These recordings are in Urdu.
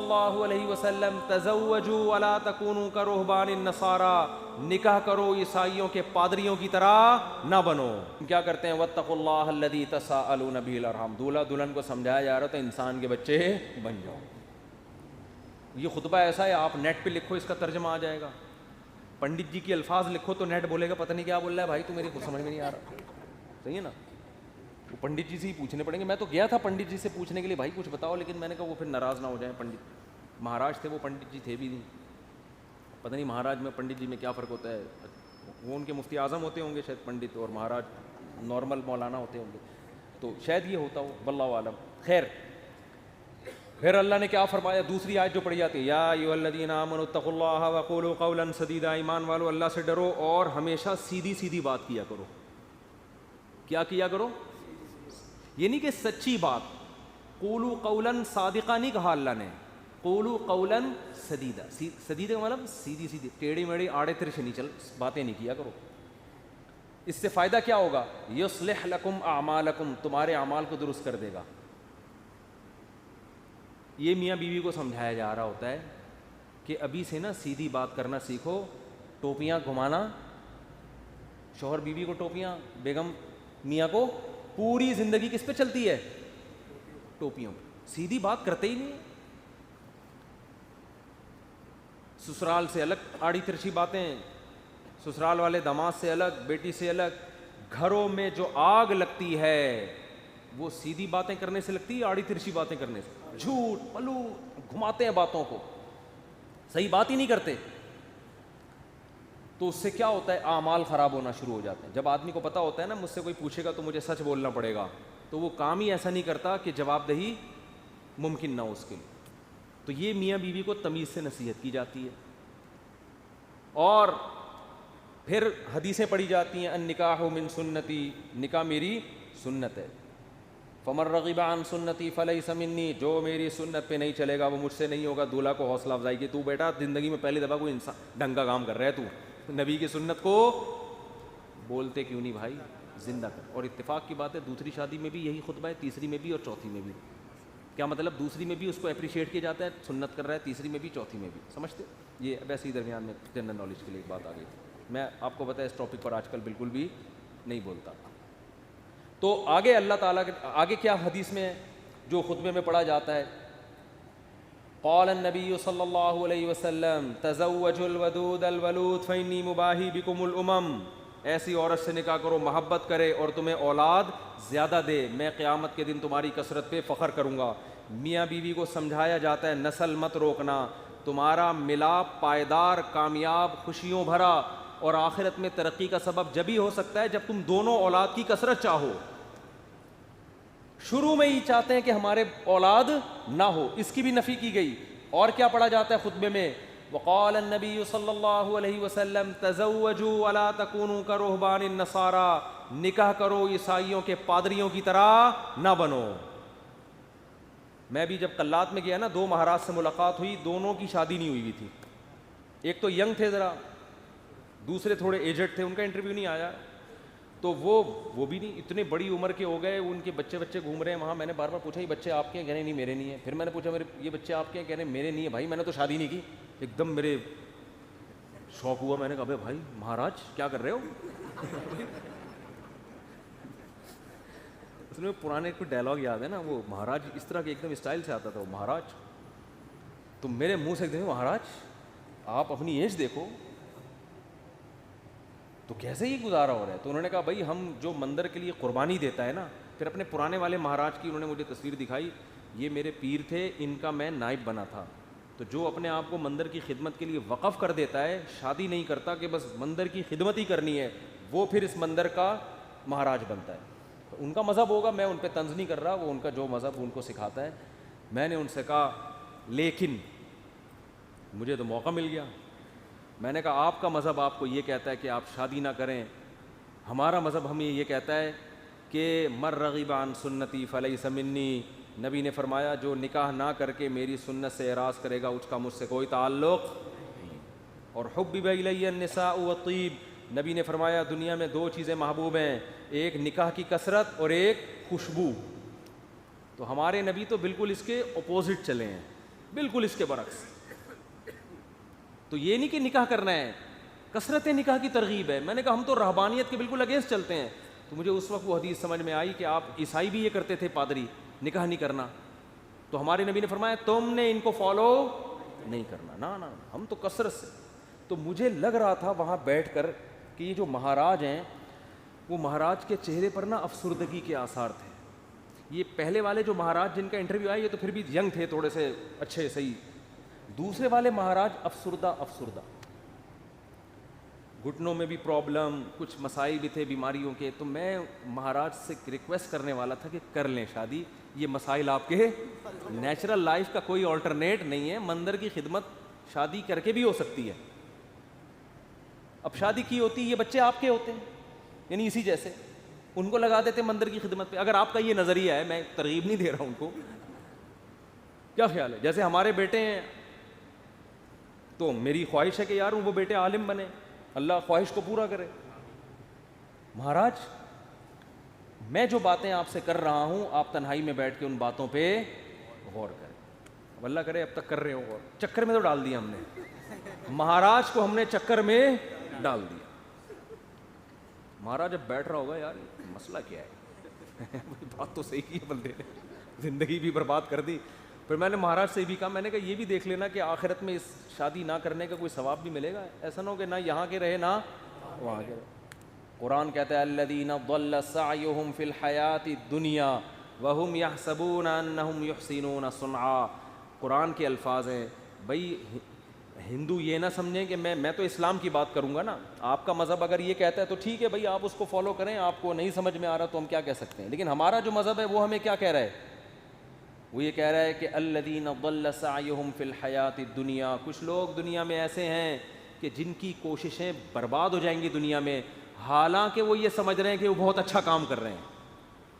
اللہ علیہ وسلم تزوجوا ولا تکونوا کرہبان النصارى، نکاح کرو عیسائیوں کے پادریوں کی طرح نہ بنو. کیا کرتے ہیں؟ واتقوا اللہ الذی تساءلون به الارحام، دولہا دلہن کو سمجھایا جا رہا تو انسان کے بچے بن جاؤ. یہ خطبہ ایسا ہے آپ نیٹ پہ لکھو اس کا ترجمہ آ جائے گا. پنڈت جی کی الفاظ لکھو تو نیٹ بولے گا پتہ نہیں کیا بول رہا ہے بھائی، تو میری کچھ سمجھ میں نہیں آ رہا. صحیح ہے نا؟ وہ پنڈت جی سے ہی پوچھنے پڑیں گے. میں تو گیا تھا پنڈت جی سے پوچھنے کے لیے بھائی کچھ بتاؤ، لیکن میں نے کہا وہ پھر ناراض نہ ہو جائیں. پنڈت مہاراج تھے وہ، پنڈت جی تھے بھی نہیں. پتہ نہیں مہاراج میں پنڈت جی میں کیا فرق ہوتا ہے. وہ ان کے مفتی اعظم ہوتے ہوں گے شاید پنڈت، اور مہاراج نارمل مولانا ہوتے ہوں گے، تو شاید یہ ہوتا ہو، واللہ عالم. خیر، پھر اللہ نے کیا فرمایا؟ دوسری آیت جو پڑھی جاتی ہے، یا ایھا الذین آمنوا اتقوا اللہ وقولوا قولا سدیدا، ایمان والو اللہ سے ڈرو اور ہمیشہ سیدھی سیدھی بات کیا کرو. کیا کیا کرو؟ یہ نہیں کہ سچی بات. قولوا قولا صادقا نہیں کہا اللہ نے، قولوا قولا سدیدا. سدیدا کا مطلب سیدھی سیدھی، ٹیڑھی میڑھی آڑے ترچھے نہیں چل باتیں نہیں کیا کرو. اس سے فائدہ کیا ہوگا؟ یصلح لکم اعمالکم، تمہارے اعمال کو درست کر دے گا. یہ میاں بیوی کو سمجھایا جا رہا ہوتا ہے کہ ابھی سے نا سیدھی بات کرنا سیکھو. ٹوپیاں گھمانا، شوہر بیوی کو ٹوپیاں، بیگم میاں کو، پوری زندگی کس پہ چلتی ہے؟ ٹوپیوں پہ. سیدھی بات کرتے ہی نہیں. سسرال سے الگ آڑی ترچھی باتیں، سسرال والے داماد سے الگ، بیٹی سے الگ. گھروں میں جو آگ لگتی ہے وہ سیدھی باتیں کرنے سے لگتی ہے، آڑی ترچھی باتیں کرنے سے. جھوٹ پلو گھماتے ہیں باتوں کو، صحیح بات ہی نہیں کرتے. تو اس سے کیا ہوتا ہے؟ اعمال خراب ہونا شروع ہو جاتے ہیں. جب آدمی کو پتہ ہوتا ہے نا مجھ سے کوئی پوچھے گا تو مجھے سچ بولنا پڑے گا، تو وہ کام ہی ایسا نہیں کرتا کہ جواب دہی ممکن نہ ہو اس کے لیے. تو یہ میاں بیوی کو تمیز سے نصیحت کی جاتی ہے. اور پھر حدیثیں پڑھی جاتی ہیں، النکاح من سنتی، نکاح میری سنت ہے. فمن رغب عن سنتی فلیس منی، جو میری سنت پہ نہیں چلے گا وہ مجھ سے نہیں ہوگا. دولہا کو حوصلہ افزائی کی، تو بیٹا زندگی میں پہلی دفعہ کوئی انسان ڈھنگ کا کام کر رہا ہے، تو نبی کی سنت کو بولتے کیوں نہیں بھائی، زندہ کر. اور اتفاق کی بات ہے دوسری شادی میں بھی یہی خطبہ ہے، تیسری میں بھی اور چوتھی میں بھی. کیا مطلب؟ دوسری میں بھی اس کو اپریشیٹ کیا جاتا ہے، سنت کر رہا ہے، تیسری میں بھی چوتھی میں بھی. سمجھتے؟ یہ ویسے ہی درمیان میں جنرل نالج کے لیے ایک بات آ گئی تھی. میں آپ کو پتہ ہے اس ٹاپک پر آج کل بالکل بھی نہیں بولتا. تو آگے اللہ تعالیٰ کے آگے کیا حدیث میں جو خطبے میں پڑھا جاتا ہے؟ قال النبی صلی اللہ علیہ وسلم تزوجوا الودود الولود فإنی مباہی بکم الامم، ایسی عورت سے نکاح کرو محبت کرے اور تمہیں اولاد زیادہ دے، میں قیامت کے دن تمہاری کثرت پہ فخر کروں گا. میاں بیوی کو سمجھایا جاتا ہے نسل مت روکنا، تمہارا ملاپ پائیدار، کامیاب، خوشیوں بھرا اور آخرت میں ترقی کا سبب جبھی ہو سکتا ہے جب تم دونوں اولاد کی کثرت چاہو. شروع میں ہی چاہتے ہیں کہ ہمارے اولاد نہ ہو، اس کی بھی نفی کی گئی. اور کیا پڑھا جاتا ہے خطبے میں؟ وقال النبی صلی اللہ علیہ وسلم تزوجوا ولا تکونوا کرہبان النصارى، نکاح کرو عیسائیوں کے پادریوں کی طرح نہ بنو. میں بھی جب قلات میں گیا نا، دو مہاراج سے ملاقات ہوئی، دونوں کی شادی نہیں ہوئی تھی. ایک تو ینگ تھے ذرا، دوسرے تھوڑے ایجڈ تھے، ان کا انٹرویو نہیں آیا. تو وہ بھی نہیں، اتنے بڑی عمر کے ہو گئے، ان کے بچے گھوم رہے ہیں وہاں. میں نے بار بار پوچھا یہ بچے آپ کے ہیں؟ کہہ رہے نہیں میرے نہیں ہیں. پھر میں نے پوچھا یہ بچے آپ کے ہیں؟ کہہ رہے میرے نہیں ہیں. بھائی میں نے تو شادی نہیں کی. ایک دم میرے شوق ہوا. میں نے کہا بھائی مہاراج کیا کر رہے ہو؟ اس میں پرانے کوئی ڈائلاگ یاد ہے نا، وہ مہاراج اس طرح کے ایک دم اسٹائل سے آتا تھا، وہ مہاراج. تو میرے منہ سے ایک دم مہاراج آپ اپنی ایج دیکھو تو کیسے ہی گزارا ہو رہا ہے. تو انہوں نے کہا بھائی ہم جو مندر کے لیے قربانی دیتا ہے نا، پھر اپنے پرانے والے مہاراج کی انہوں نے مجھے تصویر دکھائی، یہ میرے پیر تھے، ان کا میں نائب بنا تھا. تو جو اپنے آپ کو مندر کی خدمت کے لیے وقف کر دیتا ہے، شادی نہیں کرتا کہ بس مندر کی خدمت ہی کرنی ہے، وہ پھر اس مندر کا مہاراج بنتا ہے. ان کا مذہب ہوگا، میں ان پہ طنز نہیں کر رہا، وہ ان کا جو مذہب ان کو سکھاتا ہے. میں نے ان سے کہا لیکن مجھے تو موقع مل گیا. میں نے کہا آپ کا مذہب آپ کو یہ کہتا ہے کہ آپ شادی نہ کریں، ہمارا مذہب ہمیں یہ کہتا ہے کہ من رغب عن سنتی فلیس منی. نبی نے فرمایا جو نکاح نہ کر کے میری سنت سے اعراض کرے گا اس کا مجھ سے کوئی تعلق نہیں. اور حبب الی النساء والطیب، نبی نے فرمایا دنیا میں دو چیزیں محبوب ہیں، ایک نکاح کی کثرت اور ایک خوشبو. تو ہمارے نبی تو بالکل اس کے اپوزٹ چلے ہیں. بالکل اس کے برعکس. تو یہ نہیں کہ نکاح کرنا ہے, کثرت نکاح کی ترغیب ہے. میں نے کہا ہم تو رہبانیت کے بالکل اگینسٹ چلتے ہیں. تو مجھے اس وقت وہ حدیث سمجھ میں آئی کہ آپ عیسائی بھی یہ کرتے تھے, پادری, نکاح نہیں کرنا. تو ہمارے نبی نے فرمایا تم نے ان کو فالو نہیں کرنا, نا ہم تو کثرت سے. تو مجھے لگ رہا تھا وہاں بیٹھ کر کہ یہ جو مہاراج ہیں وہ مہاراج کے چہرے پر نا افسردگی کے آثار تھے. یہ پہلے والے جو مہاراج جن کا انٹرویو آیا یہ تو پھر بھی ینگ تھے, تھوڑے سے اچھے صحیح. دوسرے والے مہاراج افسردہ, گھٹنوں میں بھی پرابلم, کچھ مسائل بھی تھے بیماریوں کے. تو میں مہاراج سے ریکویسٹ کرنے والا تھا کہ کر لیں شادی, یہ مسائل آپ کے نیچرل لائف کا کوئی آلٹرنیٹ نہیں ہے. مندر کی خدمت شادی کر کے بھی ہو سکتی ہے. اب شادی کی ہوتی یہ بچے آپ کے ہوتے ہیں, یعنی اسی جیسے ان کو لگا دیتے مندر کی خدمت پہ. اگر آپ کا یہ نظریہ ہے, میں ترغیب نہیں دے رہا ہوں ان کو, کیا خیال ہے؟ جیسے ہمارے بیٹے ہیں تو میری خواہش ہے کہ یار وہ بیٹے عالم بنے, اللہ خواہش کو پورا کرے. مہاراج میں جو باتیں آپ سے کر رہا ہوں آپ تنہائی میں بیٹھ کے ان باتوں پہ غور کریں. اب اللہ کرے اب تک کر رہے ہو غور. چکر میں تو ڈال دیا ہم نے, مہاراج کو ہم نے چکر میں ڈال دیا. مہاراج اب بیٹھ رہا ہوگا یار مسئلہ کیا ہے, بات تو صحیح کی بندے نے, زندگی بھی برباد کر دی. پھر میں نے مہاراج سے بھی کہا, میں نے کہا یہ بھی دیکھ لینا کہ آخرت میں اس شادی نہ کرنے کا کوئی ثواب بھی ملے گا. ایسا نہ ہو کہ نہ یہاں کے رہے نہ وہاں کے رہے. قرآن کہتا ہے الذین ضل سعیہم فی الحیاۃ الدنیا وہم یحسبون انہم یحسنون صنعا. قرآن کے الفاظ ہیں. بھائی ہندو یہ نہ سمجھیں کہ میں تو اسلام کی بات کروں گا نا, آپ کا مذہب اگر یہ کہتا ہے تو ٹھیک ہے بھائی آپ اس کو فالو کریں, آپ کو نہیں سمجھ میں آ رہا تو ہم کیا کہہ سکتے ہیں. لیکن ہمارا جو مذہب ہے وہ ہمیں کیا کہہ رہا ہے, وہ یہ کہہ رہا ہے کہ الذین ضل سعیہم فی الحیاۃ الدنیا. کچھ لوگ دنیا میں ایسے ہیں کہ جن کی کوششیں برباد ہو جائیں گی دنیا میں, حالانکہ وہ یہ سمجھ رہے ہیں کہ وہ بہت اچھا کام کر رہے ہیں.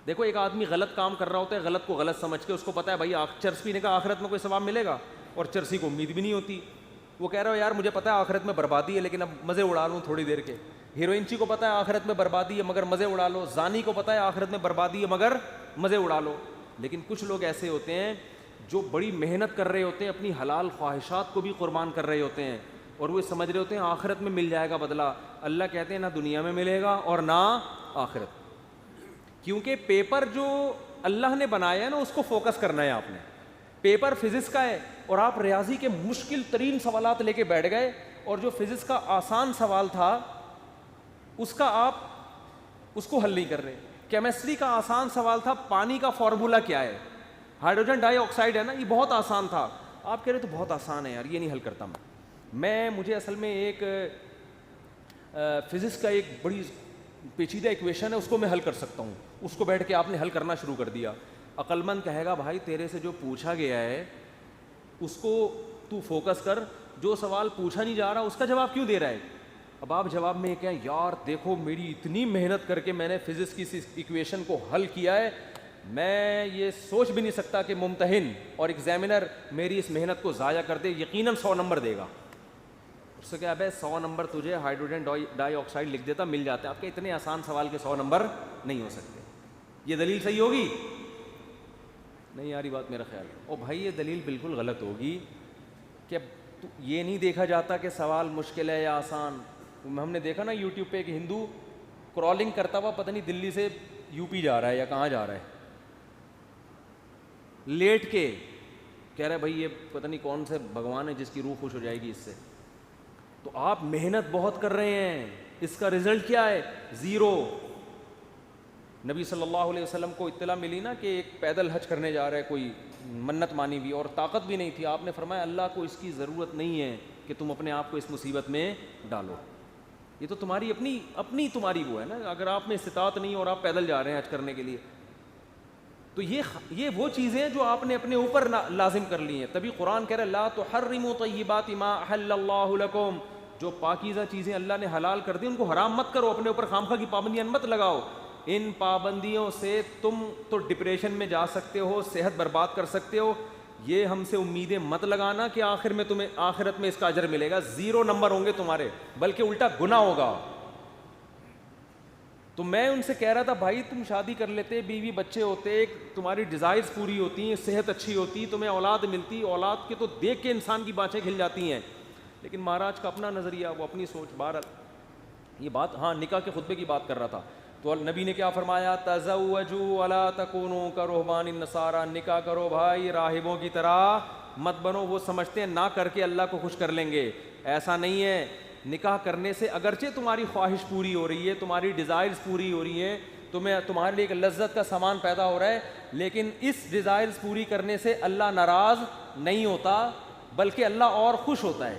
دیکھو ایک آدمی غلط کام کر رہا ہوتا ہے, غلط کو غلط سمجھ کے, اس کو پتہ ہے بھائی چرس پینے کا آخرت میں کوئی ثواب ملے گا, اور چرسی کو امید بھی نہیں ہوتی. وہ کہہ رہا ہو یار مجھے پتہ ہے آخرت میں بربادی ہے لیکن اب مزے اڑا لوں تھوڑی دیر کے. ہیروئنچی کو پتہ ہے آخرت میں بربادی ہے مگر مزے اڑا لو. زانی کو پتہ ہے آخرت میں بربادی ہے مگر مزے اڑا لو. لیکن کچھ لوگ ایسے ہوتے ہیں جو بڑی محنت کر رہے ہوتے ہیں, اپنی حلال خواہشات کو بھی قربان کر رہے ہوتے ہیں, اور وہ سمجھ رہے ہوتے ہیں آخرت میں مل جائے گا بدلہ. اللہ کہتے ہیں نہ دنیا میں ملے گا اور نہ آخرت. کیونکہ پیپر جو اللہ نے بنایا ہے نا اس کو فوکس کرنا ہے آپ نے. پیپر فزکس کا ہے اور آپ ریاضی کے مشکل ترین سوالات لے کے بیٹھ گئے, اور جو فزکس کا آسان سوال تھا اس کا آپ اس کو حل نہیں کر رہے. کیمسٹری کا آسان سوال تھا پانی کا فارمولا کیا ہے, ہائیڈروجن ڈائی آکسائڈ ہے نا, یہ بہت آسان تھا. آپ کہہ رہے تو بہت آسان ہے یار یہ نہیں حل کرتا مجھے اصل میں ایک فزکس کا ایک بڑی پیچیدہ ایکویشن ہے اس کو میں حل کر سکتا ہوں. اس کو بیٹھ کے آپ نے حل کرنا شروع کر دیا. عقل مند کہے گا بھائی تیرے سے جو پوچھا گیا ہے اس کو تو فوکس کر, جو سوال پوچھا نہیں جا رہا اس کا جواب کیوں دے رہا ہے. اب آپ جواب میں یہ کہیں یار دیکھو میری اتنی محنت کر کے میں نے فزکس کی اس ایکویشن کو حل کیا ہے, میں یہ سوچ بھی نہیں سکتا کہ ممتحن اور ایگزامینر میری اس محنت کو ضائع کر دے, یقیناً 100 نمبر دے گا. اس سے کیا ہے 100 نمبر تجھے ہائیڈروجن ڈائی آکسائڈ لکھ دیتا مل جاتا ہے. آپ کے اتنے آسان سوال کے 100 نمبر نہیں ہو سکتے. یہ دلیل صحیح ہوگی نہیں یاری بات میرا خیال ہے. او بھائی یہ دلیل بالکل غلط ہوگی کہ یہ نہیں دیکھا جاتا کہ سوال مشکل ہے یا آسان. ہم نے دیکھا نا یوٹیوب پہ ایک ہندو کرالنگ کرتا ہوا پتہ نہیں دلی سے یو پی جا رہا ہے یا کہاں جا رہا ہے, لیٹ کے کہہ رہا ہے بھائی یہ پتہ نہیں کون سے بھگوان ہے جس کی روح خوش ہو جائے گی اس سے. تو آپ محنت بہت کر رہے ہیں, اس کا رزلٹ کیا ہے؟ 0. نبی صلی اللہ علیہ وسلم کو اطلاع ملی نا کہ ایک پیدل حج کرنے جا رہا ہے کوئی, منت مانی بھی اور طاقت بھی نہیں تھی. آپ نے فرمایا اللہ کو اس کی ضرورت نہیں ہے کہ تم اپنے آپ کو اس مصیبت میں ڈالو, یہ تو تمہاری اپنی تمہاری وہ ہے نا. اگر آپ میں استطاعت نہیں اور آپ پیدل جا رہے ہیں حج کرنے کے لیے تو یہ وہ چیزیں جو آپ نے اپنے اوپر لازم کر لی ہیں. تبھی قرآن کہہ رہا ہے لا تحرموا طیبات ما احل اللہ لکم, جو پاکیزہ چیزیں اللہ نے حلال کر دی ان کو حرام مت کرو, اپنے اوپر خامخواہ کی پابندیاں مت لگاؤ. ان پابندیوں سے تم تو ڈپریشن میں جا سکتے ہو, صحت برباد کر سکتے ہو. یہ ہم سے امیدیں مت لگانا کہ آخر میں تمہیں آخرت میں اس کا اجر ملے گا. 0 نمبر ہوں گے تمہارے, بلکہ الٹا گناہ ہوگا. تو میں ان سے کہہ رہا تھا بھائی تم شادی کر لیتے, بیوی بچے ہوتے, تمہاری ڈیزائرز پوری ہوتی ہیں, صحت اچھی ہوتی, تمہیں اولاد ملتی, اولاد کے تو دیکھ کے انسان کی بانچیں کھل جاتی ہیں, لیکن مہاراج کا اپنا نظریہ, وہ اپنی سوچ. بہرحال یہ بات, ہاں نکاح کے خطبے کی بات کر رہا تھا, تو نبی نے کیا فرمایا, تزوجوا ولا تکونوا کرہبان النصارى, نکاح کرو بھائی راہبوں کی طرح مت بنو. وہ سمجھتے ہیں نہ کر کے اللہ کو خوش کر لیں گے, ایسا نہیں ہے. نکاح کرنے سے اگرچہ تمہاری خواہش پوری ہو رہی ہے, تمہاری ڈیزائرز پوری ہو رہی ہیں, تمہارے لیے ایک لذت کا سامان پیدا ہو رہا ہے, لیکن اس ڈیزائرز پوری کرنے سے اللہ ناراض نہیں ہوتا, بلکہ اللہ اور خوش ہوتا ہے.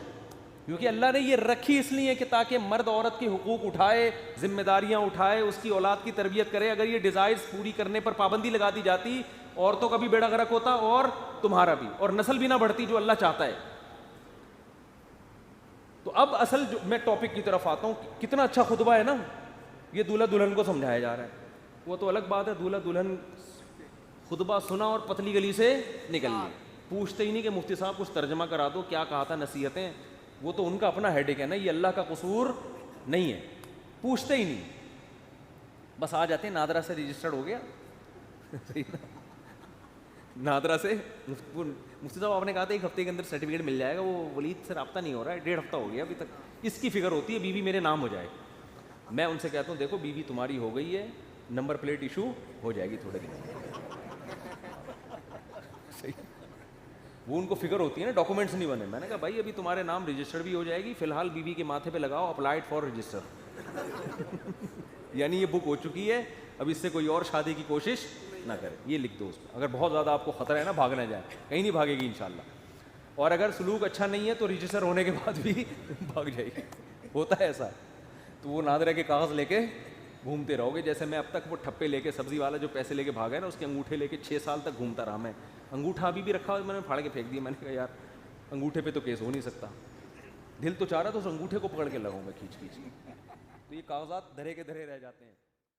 کیونکہ اللہ نے یہ رکھی اس لیے کہ تاکہ مرد عورت کے حقوق اٹھائے, ذمہ داریاں اٹھائے, اس کی اولاد کی تربیت کرے. اگر یہ ڈیزائرز پوری کرنے پر پابندی لگا دی جاتی, عورتوں کا بھی بیڑا غرق ہوتا اور تمہارا بھی, اور نسل بھی نہ بڑھتی جو اللہ چاہتا ہے. تو اب اصل جو میں ٹاپک کی طرف آتا ہوں, کتنا اچھا خطبہ ہے نا, یہ دولہا دلہن کو سمجھایا جا رہا ہے. وہ تو الگ بات ہے, دولہا دلہن خطبہ سنا اور پتلی گلی سے نکل گئی, پوچھتے ہی نہیں کہ مفتی صاحب کچھ ترجمہ کرا دو, کیا کہا تھا, نصیحتیں. وہ تو ان کا اپنا ہیڈک ہے نا, یہ اللہ کا قصور نہیں ہے, پوچھتے ہی نہیں, بس آ جاتے ہیں نادرا سے رجسٹرڈ ہو گیا. نادرا سے مفتی صاحب آپ نے کہا تھا ایک ہفتے کے اندر سرٹیفکیٹ مل جائے گا, وہ ولید سے رابطہ نہیں ہو رہا ہے, 1.5 ہفتہ ہو گیا ابھی تک. اس کی فکر ہوتی ہے بیوی میرے نام ہو جائے. میں ان سے کہتا ہوں دیکھو بیوی تمہاری ہو گئی ہے, نمبر پلیٹ ایشو ہو جائے گی تھوڑے دن. وہ ان کو فکر ہوتی ہے نا, ڈاکومنٹس نہیں بنے. میں نے کہا بھائی ابھی تمہارے نام رجسٹر بھی ہو جائے گی, فی الحال بیوی کے ماتھے پہ لگاؤ اپلائڈ فار رجسٹر. یعنی یہ بک ہو چکی ہے, اب اس سے کوئی اور شادی کی کوشش نہ کرے, یہ لکھ دو اس پہ. اگر بہت زیادہ آپ کو خطرہ ہے نا, بھاگ نہ جائے, کہیں نہیں بھاگے گی انشاءاللہ. اور اگر سلوک اچھا نہیں ہے تو رجسٹر ہونے کے بعد بھی بھاگ جائے گی, ہوتا ہے ایسا. تو وہ نادرہ کے کاغذ لے کے گھومتے رہو گے, جیسے میں اب تک وہ ٹھپے لے کے, سبزی والا جو پیسے لے کے بھاگا ہے نا, اس کے انگوٹھے لے کے 6 سال تک گھومتا رہا میں. انگوٹھا ابھی بھی رکھا ہوا, میں نے پھاڑ کے پھینک دیا. میں نے کہا یار انگوٹھے پہ تو کیس ہو نہیں سکتا, دل تو چاہ رہا تو اس انگوٹھے کو پکڑ کے لگاؤں گا کھینچ کھینچ. تو یہ کاغذات دھرے کے دھرے رہ جاتے ہیں.